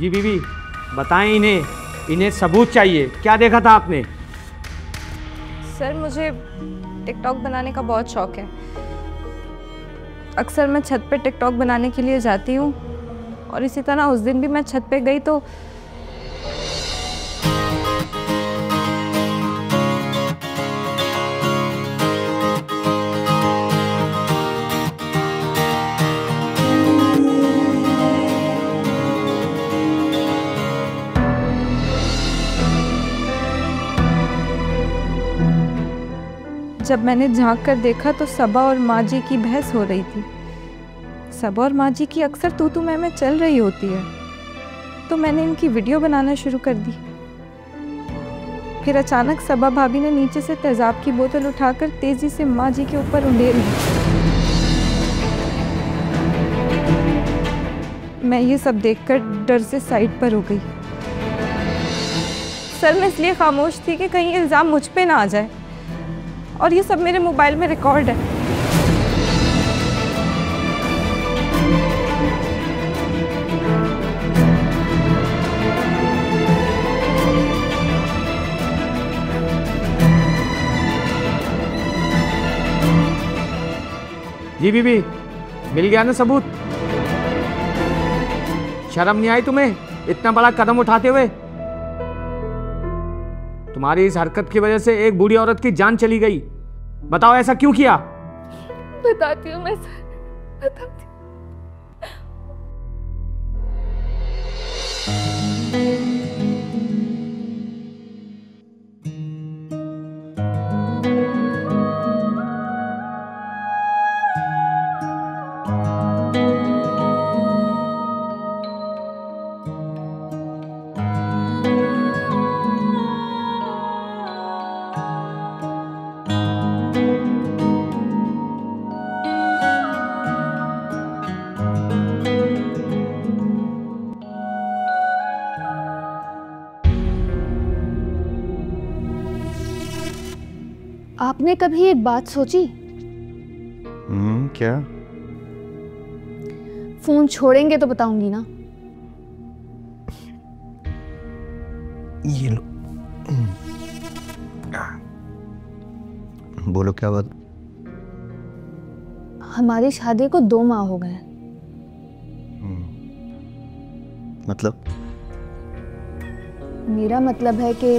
जी बीवी, बताएं इन्हें सबूत चाहिए। क्या देखा था आपने? सर मुझे टिकटॉक बनाने का बहुत शौक है। अक्सर मैं छत पे टिकटॉक बनाने के लिए जाती हूँ और इसी तरह उस दिन भी मैं छत पे गई तो जब मैंने झांक कर देखा तो सबा और माँ जी की बहस हो रही थी। सबा और माँ जी की अक्सर तू मैं चल रही होती है, तो मैंने इनकी वीडियो बनाना शुरू कर दी। फिर अचानक सबा भाभी ने नीचे से तेजाब की बोतल उठाकर तेजी से माँ जी के ऊपर उंडेल दी। मैं ये सब देखकर डर से साइड पर हो गई। सर मैं इसलिए खामोश थी कि कहीं इल्जाम मुझ पे ना आ जाए, और ये सब मेरे मोबाइल में रिकॉर्ड है। जी बीबी, मिल गया ना सबूत? शर्म नहीं आई तुम्हें इतना बड़ा कदम उठाते हुए? तुम्हारी इस हरकत की वजह से एक बूढ़ी औरत की जान चली गई। बताओ ऐसा क्यों किया? बताती हूँ मैं सर, बताती हूँ। आपने कभी एक बात सोची? क्या? फोन छोड़ेंगे तो बताऊंगी ना। ये लो। बोलो क्या बात? हमारी शादी को 2 माह हो गए। मतलब? मेरा मतलब है कि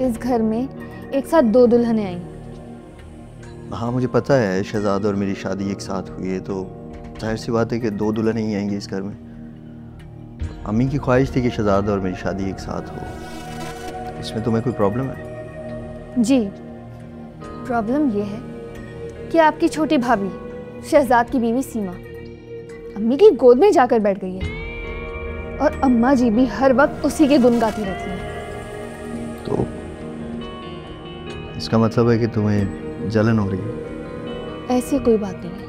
इस घर में एक साथ 2 दुल्हनें आई। हाँ मुझे पता है, शहजाद और मेरी शादी एक साथ हुई है, तो जाहिर सी बात है कि 2 दुल्हनें ही आएंगी इस घर में। अम्मी की ख्वाहिश थी कि शहजाद और मेरी शादी एक साथ हो। इसमें तुम्हें कोई प्रॉब्लम है? जी, प्रॉब्लम ये है कि आपकी छोटी भाभी शहजाद की बीवी सीमा अम्मी की गोद में जाकर बैठ गई है, और अम्मा जी भी हर वक्त उसी के गुण गाती रहती हैं। तो इसका मतलब है कि तुम्हें जलन हो रही है? ऐसी कोई बात नहीं है।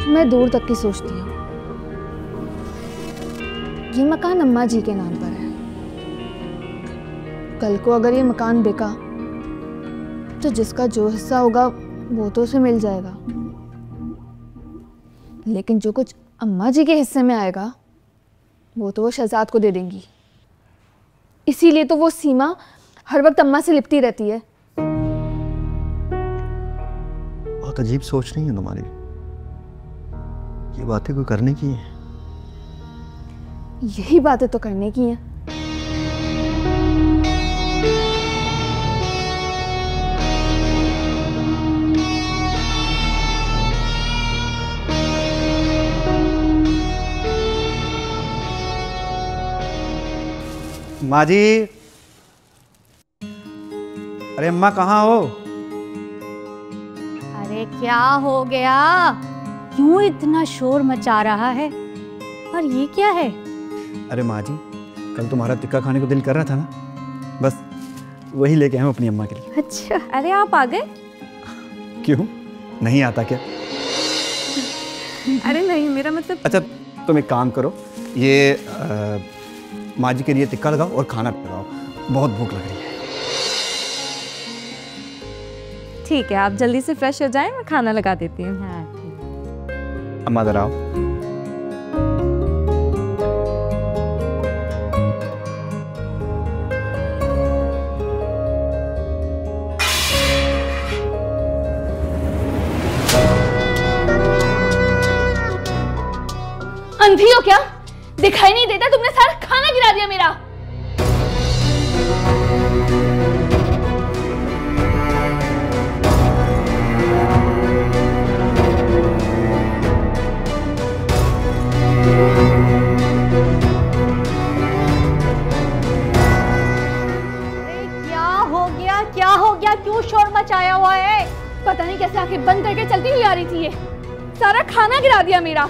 मैं दूर तक की सोचती हूँ। ये मकान अम्मा जी के नाम पर है। कल को अगर ये मकान बिका तो जिसका जो हिस्सा होगा वो तो उसे मिल जाएगा, लेकिन जो कुछ अम्मा जी के हिस्से में आएगा वो तो वो शहजाद को दे देंगी। इसीलिए तो वो सीमा हर वक्त अम्मा से लिपटी रहती है। बहुत अजीब सोच नहीं है तुम्हारी। ये बातें कोई करने की है? यही बातें तो करने की हैं। माँ जी, अरे अम्मा कहाँ हो? अरे क्या हो गया? क्यों इतना शोर मचा रहा है? और ये क्या है? अरे माँ जी, कल तुम्हारा टिक्का खाने को दिल कर रहा था ना, बस वही लेके आए अपनी अम्मा के लिए। अच्छा, अरे आप आ गए? क्यों, नहीं आता क्या? अरे नहीं, मेरा मतलब। अच्छा तुम एक काम करो, ये माँ जी के लिए टिक्का लगाओ और खाना लगाओ, बहुत भूख लग रही है। ठीक है, आप जल्दी से फ्रेश हो जाएं, मैं खाना लगा देती हूँ। हाँ, अम्मा जरा आओ। अंधी हो क्या? दिखाई नहीं देता? तुमने सारा खाना गिरा दिया मेरा। क्या हो गया? क्यों शोर मचाया हुआ है? पता नहीं कैसे आंखें बंद करके चलती हुई आ रही थी, ये सारा खाना गिरा दिया मेरा।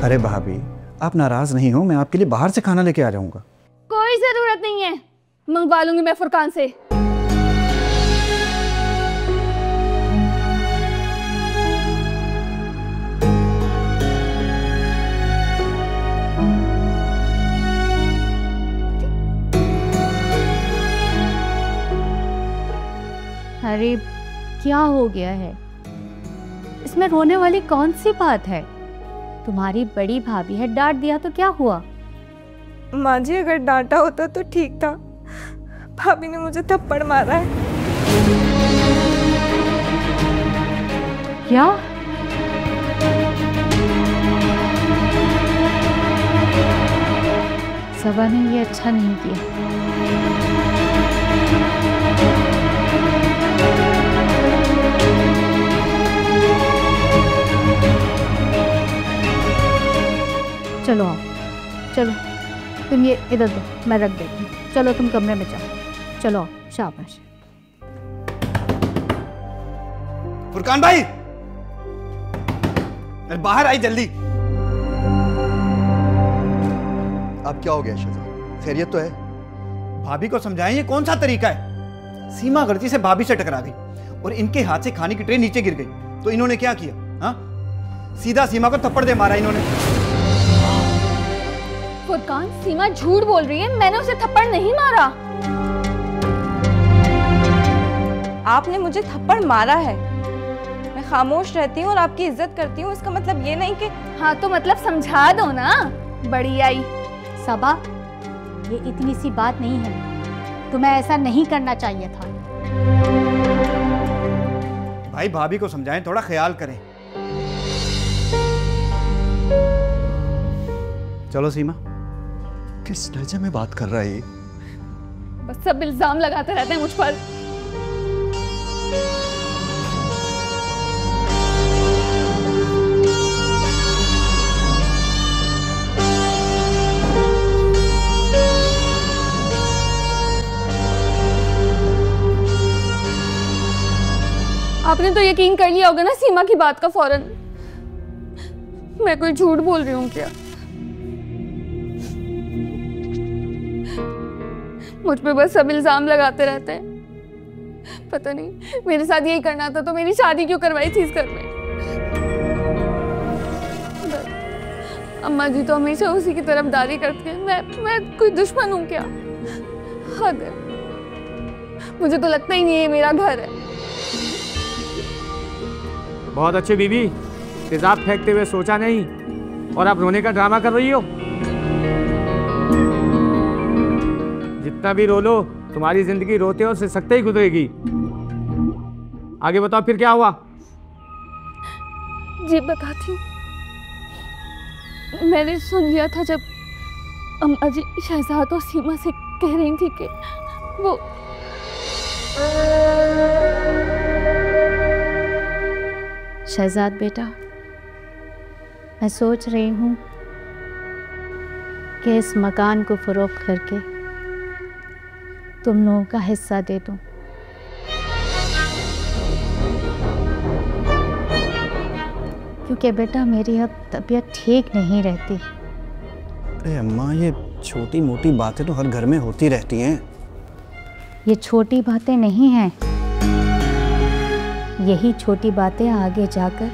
अरे भाभी, आप नाराज नहीं हो, मैं आपके लिए बाहर से खाना लेके आ जाऊंगा। कोई जरूरत नहीं है, मंगवा लूंगी मैं फुरकान से। अरे क्या हो गया है? इसमें रोने वाली कौन सी बात है? तुम्हारी बड़ी भाभी है, डांट दिया तो क्या हुआ? माँ जी, अगर डांटा होता तो ठीक था, भाभी ने मुझे थप्पड़ मारा है। क्या? सबा ने ये अच्छा नहीं किया। चलो आओ, चलो तुम ये इधर दो, मैं रख देती हूँ। चलो तुम कमरे में जाओ, चलो आओ, शाबाश। फुरकान भाई, बाहर आई जल्दी। अब क्या हो गया शहजाद, खैरियत तो है? भाभी को समझाएं, ये कौन सा तरीका है? सीमा गलती से भाभी से टकरा गई और इनके हाथ से खाने की ट्रे नीचे गिर गई, तो इन्होंने क्या किया? हाँ, सीधा सीमा को थप्पड़ दे मारा इन्होंने। फुरकान, सीमा झूठ बोल रही है, मैंने उसे थप्पड़ नहीं मारा। आपने मुझे थप्पड़ मारा है। मैं खामोश रहती हूँ और आपकी इज्जत करती हूँ, इसका मतलब ये नहीं कि। हाँ तो मतलब समझा दो ना, बड़ी आई। सबा, ये इतनी सी बात नहीं है, तुम्हें ऐसा नहीं करना चाहिए था। भाई भाभी को समझाएं, थोड़ा ख्याल करें। चलो सीमा। किस लहजे में बात कर रहा है ये? बस सब इल्जाम लगाते रहते हैं मुझ पर। आपने तो यकीन कर लिया होगा ना सीमा की बात का फौरन। मैं कोई झूठ बोल रही हूँ क्या? मुझ पे बस सब इल्जाम लगाते रहते हैं। पता नहीं मेरे साथ यही करना था तो मेरी शादी क्यों करवाई थी इस घर में। अम्मा जी तो हमेशा उसी की तरफदारी करती है। मैं कोई दुश्मन हूँ क्या? हद है। मुझे तो लगता ही नहीं है मेरा घर है। बहुत अच्छे बीबी, तेजाब फेंकते हुए सोचा नहीं और आप रोने का ड्रामा कर रही हो। जितना भी रो लो, तुम्हारी जिंदगी रोते और सिसकते ही गुजरेगी। आगे बताओ फिर क्या हुआ? जी बताती हूँ। मैंने सुन लिया था जब अम्मा जी शहजाद और सीमा से कह रही थी कि वो शहजाद बेटा, मैं सोच रही हूँ कि इस मकान को फरोख्त करके तुम लोगों का हिस्सा दे दूँ। क्योंकि बेटा मेरी अब तबीयत ठीक नहीं रहती। अरे अम्मा, ये छोटी मोटी बातें तो हर घर में होती रहती हैं। ये छोटी बातें नहीं हैं। यही छोटी बातें आगे जाकर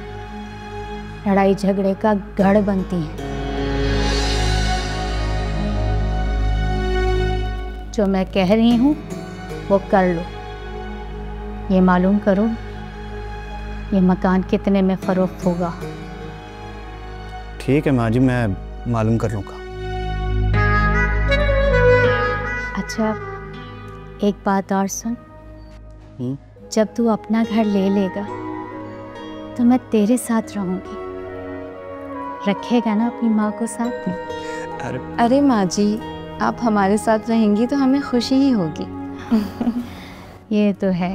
लड़ाई झगड़े का गढ़ बनती हैं। जो मैं कह रही हूँ वो कर लो। ये मालूम करो ये मकान कितने में फरोख्त होगा। ठीक है माँ जी, मैं मालूम कर लूँगा। अच्छा, एक बात और सुन, जब तू अपना घर ले लेगा तो मैं तेरे साथ रहूंगी। रखेगा ना अपनी माँ को साथ में? अरे माँ जी, आप हमारे साथ रहेंगी तो हमें खुशी ही होगी। ये तो है।